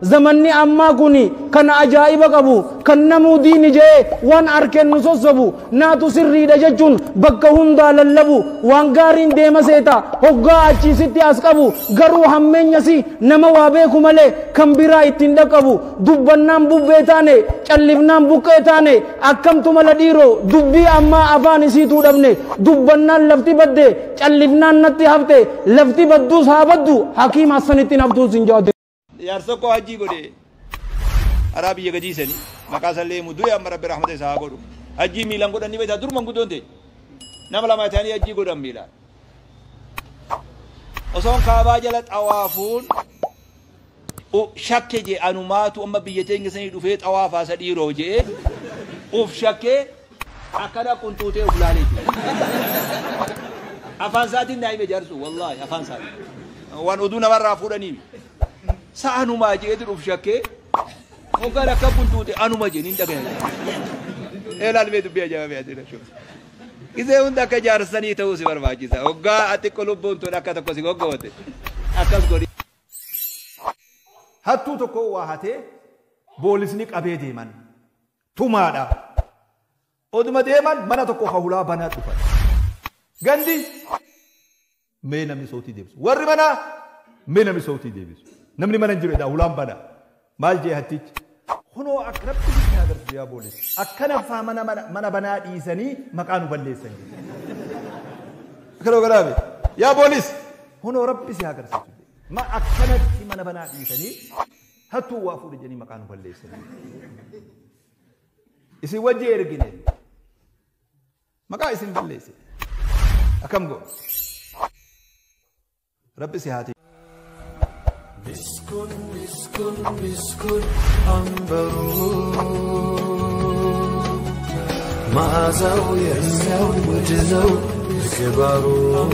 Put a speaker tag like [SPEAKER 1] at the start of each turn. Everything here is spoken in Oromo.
[SPEAKER 1] زمني أما كوني كان أجائب قبو كان نمو دين جاي وان أركن نصوصبو ناتو سري دجاجون بكهون داللبو وان غارين ديما سيتا هقا أجي ستي أسقبو غرو همين يسي نما وابيكو ملي كمبرا اتندقبو دبنام بوبيتاني چلفنام بوكيتاني أكمتو ملديرو دبي أما أفاني سيتو دبني دبنان لفتي بدي چلفنان نتي هفته لفتي بدو صحابدو حكيم حسن اتن عبدو زنجاد
[SPEAKER 2] यारसो को हजी गोडे अराबी ये गजी सनी मकासले मुदु या मरब रहमत सा गोडु हजी मिलन गोडा निवे दुर मंगु दोंते नमला मा थानी हजी गोडा मिला ओसोन काबा जलत अवाफून ओ शक्के जे अनुमातु अम्मा बियतेंगे सनी दुफे तवाफा सदी रोजे उफ शक्के akada kuntute ulali afan sati naime jarsu wallahi afan sati wan uduna marra fudani sa'anu ma je edu shakke ogara kabuntute anu ma je ninda gane elal medu biya jawabe adira shu ize unda ka jar sani tawsi barbaji sa ogga atikolubun to nakata kosi goggote akas gori hattu to ko wahate bolisni qabe deman tumada oduma deman mana to ko hawla bana tufa gandi mena mi soti debis warri mana mena mi soti debis namni mana jiro da hulam bana mal je hatich hono akrab ti nagar ya bolis akana fa mana bana disani makanu ballesan karo garabe ya bolis hono rabbi si agar sa ma akana ti mana bana disani hatu wafu de jani makanu ballesan isi wajje ergine maka isin ballesan akam go rabbi si hati مسكن مسكن مسكن عنبره مع زاوية الزوج زوج كباره